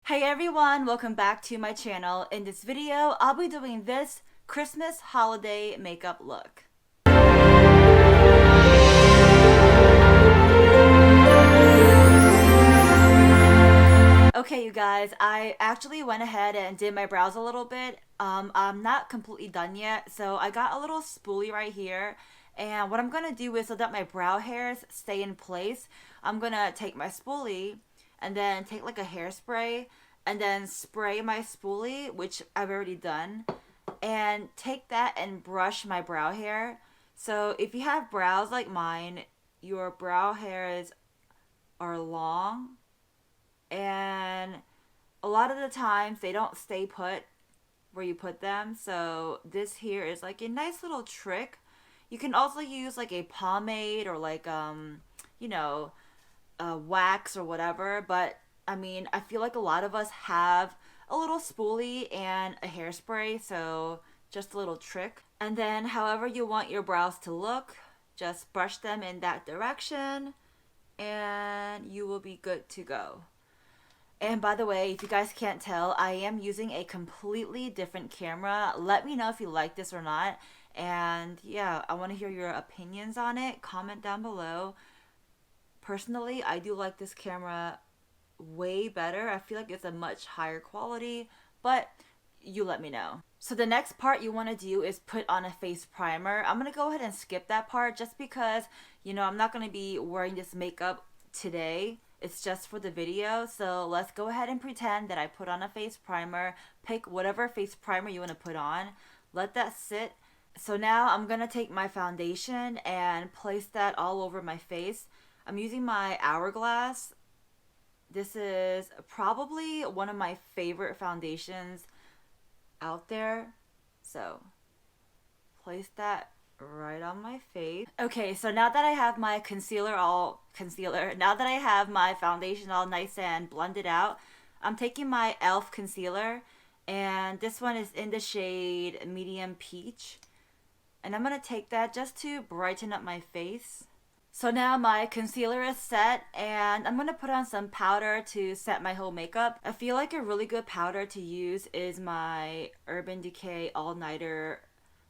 Hey everyone, welcome back to my channel. In this video, I'll be doing this Christmas holiday makeup look. Okay, you guys, I actually went ahead and did my brows a little bit. I'm not completely done yet, so I got a little spoolie right here. And what I'm gonna do is, so that my brow hairs stay in place, I'm gonna take my spoolie and then take like a hairspray and then spray my spoolie, which I've already done, and take that and brush my brow hair. So if you have brows like mine, your brow hairs are long, and a lot of the times they don't stay put where you put them. So this here is like a nice little trick. You can also use like a pomade or like you know, wax or whatever, but I mean, I feel like a lot of us have a little spoolie and a hairspray, so just a little trick. And then however you want your brows to look, just brush them in that direction and you will be good to go. And by the way, if you guys can't tell, I am using a completely different camera. Let me know if you like this or not. And yeah, I want to hear your opinions on it. Comment down below. Personally, I do like this camera way better. I feel like it's a much higher quality, but you let me know. So the next part you want to do is put on a face primer. I'm going to go ahead and skip that part just because, you know, I'm not going to be wearing this makeup today. It's just for the video. So let's go ahead and pretend that I put on a face primer. Pick whatever face primer you want to put on. Let that sit. So now I'm going to take my foundation and place that all over my face. I'm using my Hourglass. This is probably one of my favorite foundations out there. So place that right on my face. Okay, so now that I have my now that I have my foundation all nice and blended out, I'm taking my e.l.f. concealer, and this one is in the shade Medium Peach. And I'm going to take that just to brighten up my face. So now my concealer is set, and I'm going to put on some powder to set my whole makeup. I feel like a really good powder to use is my Urban Decay All Nighter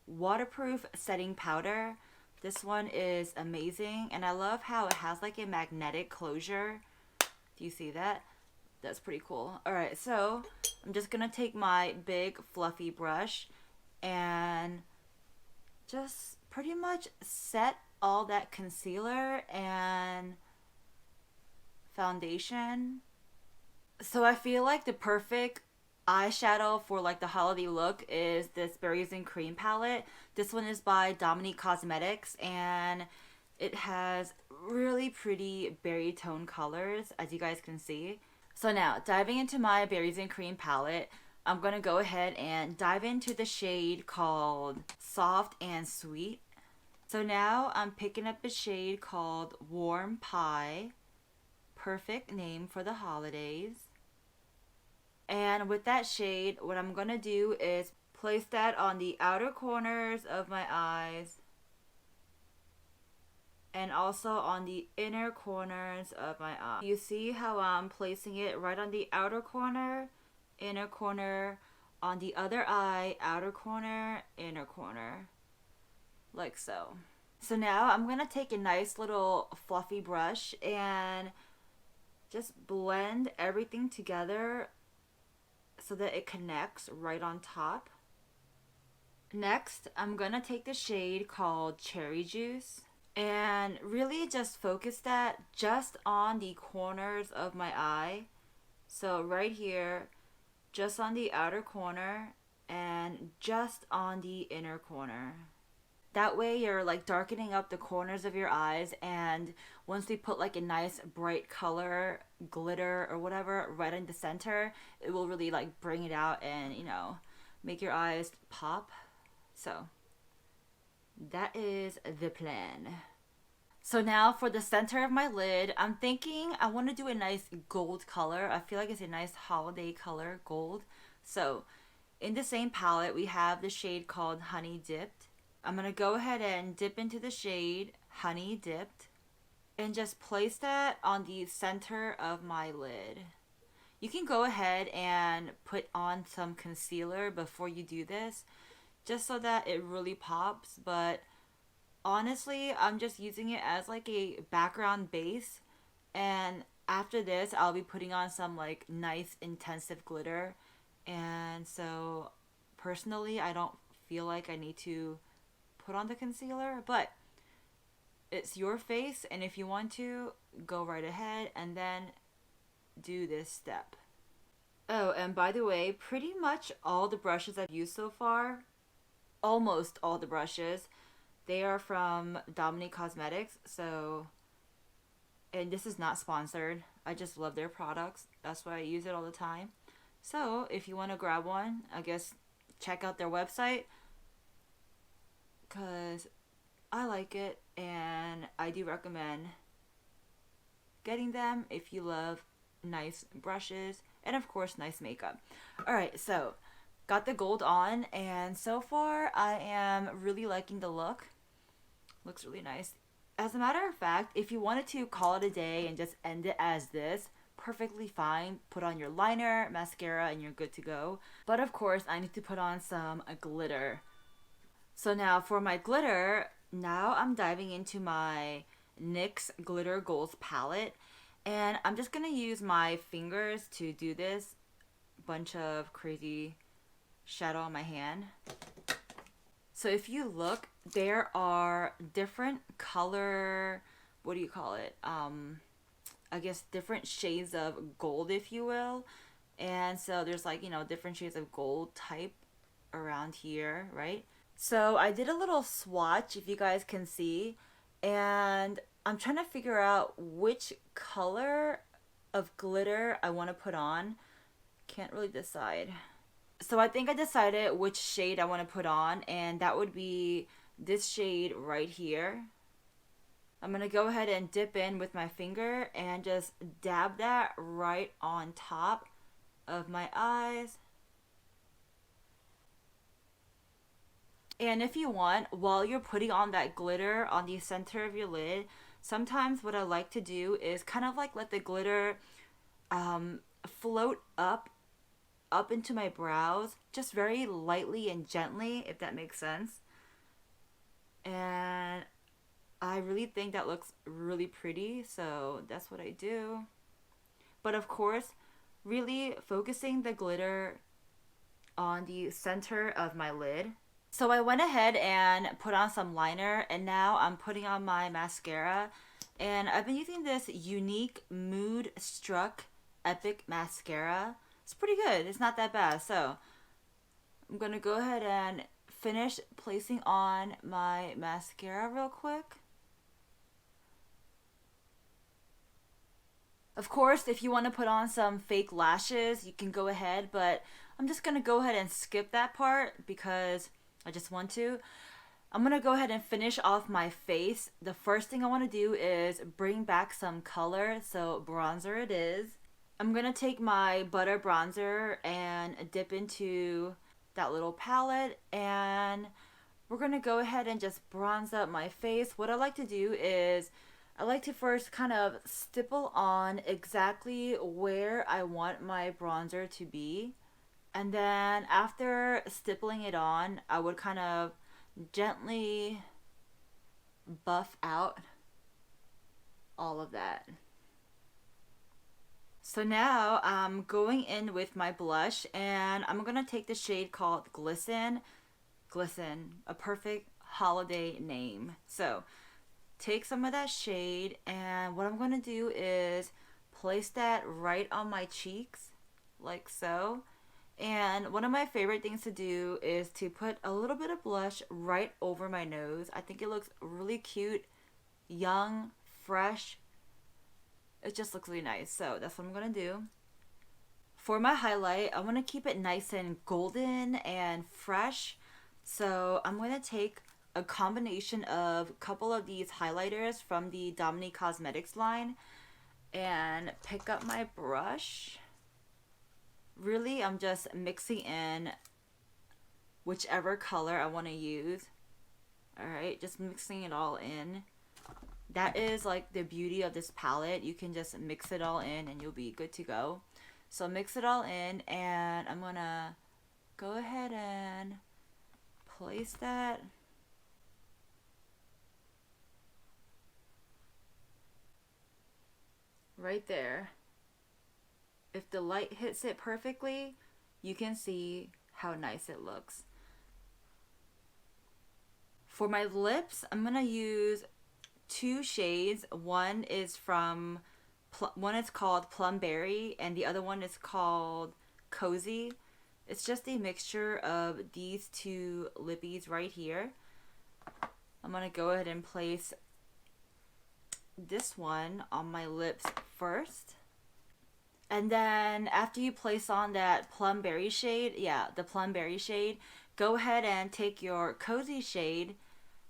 Waterproof Setting Powder. This one is amazing, and I love how it has like a magnetic closure. Do you see that? That's pretty cool. Alright, so I'm just going to take my big fluffy brush and just pretty much set all that concealer and foundation. So I feel like the perfect eyeshadow for like the holiday look is this Berries and Cream palette. This one is by Dominique Cosmetics, and it has really pretty berry tone colors, as you guys can see. So now, diving into my Berries and Cream palette, I'm going to go ahead and dive into the shade called Soft and Sweet. So now I'm picking up a shade called Warm Pie. Perfect name for the holidays. And with that shade, what I'm going to do is place that on the outer corners of my eyes and also on the inner corners of my eye. You see how I'm placing it right on the outer corner, inner corner, on the other eye, outer corner, inner corner. Like so. So now I'm going to take a nice little fluffy brush and just blend everything together so that it connects right on top. Next, I'm going to take the shade called Cherry Juice and really just focus that just on the corners of my eye. So right here, just on the outer corner and just on the inner corner. That way you're like darkening up the corners of your eyes, and once we put like a nice bright color, glitter or whatever right in the center, it will really like bring it out and, you know, make your eyes pop. So that is the plan. So now for the center of my lid, I'm thinking I want to do a nice gold color. I feel like it's a nice holiday color, gold. So in the same palette, we have the shade called Honey Dipped. I'm going to go ahead and dip into the shade Honey Dipped and just place that on the center of my lid. You can go ahead and put on some concealer before you do this, just so that it really pops, but honestly, I'm just using it as like a background base, and after this, I'll be putting on some like nice intensive glitter. And so, personally, I don't feel like I need to put on the concealer, but it's your face, and if you want to, go right ahead and then do this step. Oh, and by the way, pretty much all the brushes I've used so far, almost all the brushes, they are from Dominique Cosmetics. So, and this is not sponsored. I just love their products. That's why I use it all the time. So, if you want to grab one, I guess check out their website, because I like it and I do recommend getting them if you love nice brushes and, of course, nice makeup. Alright, so got the gold on, and so far I am really liking the look. Looks really nice. As a matter of fact, if you wanted to call it a day and just end it as this, perfectly fine. Put on your liner, mascara, and you're good to go. But of course, I need to put on some glitter. So now for my glitter, now I'm diving into my NYX Glitter Goals palette. And I'm just going to use my fingers to do this. Bunch of crazy shadow on my hand. So if you look, there are different color, what do you call it? I guess different shades of gold, if you will. And so there's like, different shades of gold type around here, right? So I did a little swatch, if you guys can see, and I'm trying to figure out which color of glitter I want to put on. Can't really decide. So I think I decided which shade I want to put on, and that would be this shade right here. I'm going to go ahead and dip in with my finger and just dab that right on top of my eyes. And if you want, while you're putting on that glitter on the center of your lid, sometimes what I like to do is kind of like let the glitter float up into my brows, just very lightly and gently, if that makes sense. And I really think that looks really pretty, so that's what I do. But of course, really focusing the glitter on the center of my lid. So I went ahead and put on some liner, and now I'm putting on my mascara. And I've been using this Unique Mood Struck Epic Mascara. It's pretty good. It's not that bad. So I'm going to go ahead and finish placing on my mascara real quick. Of course, if you want to put on some fake lashes, you can go ahead, but I'm just going to go ahead and skip that part because I just want to. I'm going to go ahead and finish off my face. The first thing I want to do is bring back some color, so bronzer it is. I'm going to take my butter bronzer and dip into that little palette, and we're going to go ahead and just bronze up my face. What I like to do is I like to first kind of stipple on exactly where I want my bronzer to be. And then after stippling it on, I would kind of gently buff out all of that. So now I'm going in with my blush, and I'm going to take the shade called Glisten. Glisten, a perfect holiday name. So take some of that shade, and what I'm going to do is place that right on my cheeks, like so. And one of my favorite things to do is to put a little bit of blush right over my nose. I think it looks really cute, young, fresh. It just looks really nice. So that's what I'm going to do. For my highlight, I want to keep it nice and golden and fresh. So I'm going to take a combination of a couple of these highlighters from the Dominique Cosmetics line and pick up my brush. Really, I'm just mixing in whichever color I want to use. Alright, just mixing it all in. That is like the beauty of this palette. You can just mix it all in and you'll be good to go. So mix it all in, and I'm gonna go ahead and place that right there. If the light hits it perfectly, you can see how nice it looks. For my lips, I'm gonna use two shades. One is called Plum Berry, and the other one is called Cozy. It's just a mixture of these two lippies right here. I'm gonna go ahead and place this one on my lips first. And then after you place on that Plum Berry shade, the Plum Berry shade, go ahead and take your Cozy shade,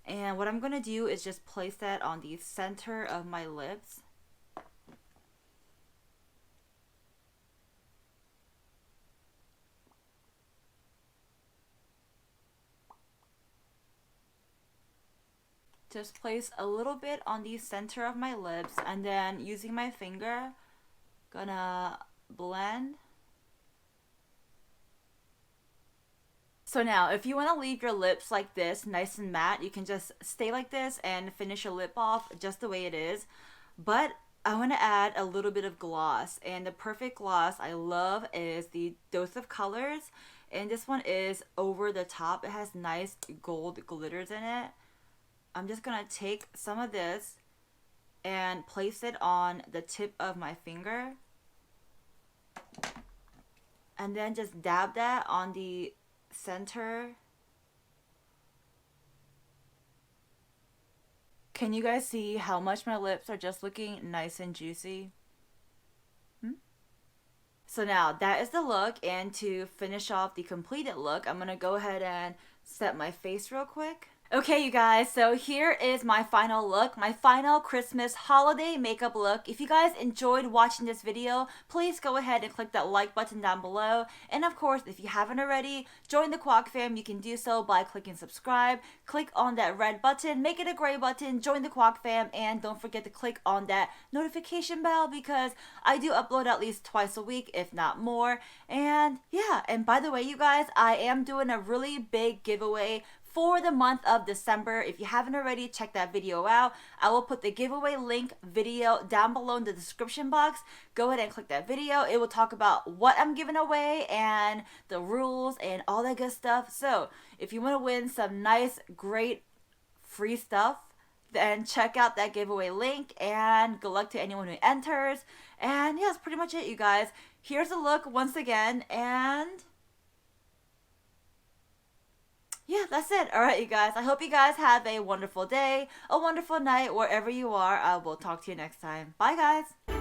and what I'm gonna do is just place that on the center of my lips. Just place a little bit on the center of my lips, and then using my finger, gonna blend. So now, if you want to leave your lips like this, nice and matte, you can just stay like this and finish your lip off just the way it is. But I want to add a little bit of gloss, and the perfect gloss I love is the Dose of Colors, and this one is over the top. It has nice gold glitters in it. I'm just gonna take some of this and place it on the tip of my finger, and then just dab that on the center. Can you guys see how much my lips are just looking nice and juicy? So now that is the look, and to finish off the completed look, I'm gonna go ahead and set my face real quick. Okay, you guys, so here is my final look, my final Christmas holiday makeup look. If you guys enjoyed watching this video, please go ahead and click that like button down below. And of course, if you haven't already, join the Kwak fam. You can do so by clicking subscribe. Click on that red button, make it a gray button, join the Kwak fam, and don't forget to click on that notification bell because I do upload at least twice a week, if not more. And yeah, and by the way, you guys, I am doing a really big giveaway for the month of December. If you haven't already, check that video out. I will put the giveaway link video down below in the description box. Go ahead and click that video. It will talk about what I'm giving away and the rules and all that good stuff. So if you want to win some nice, great free stuff, then check out that giveaway link, and good luck to anyone who enters. And yeah, that's pretty much it, you guys. Here's a look once again, and yeah, that's it. All right, you guys. I hope you guys have a wonderful day, a wonderful night, wherever you are. I will talk to you next time. Bye, guys.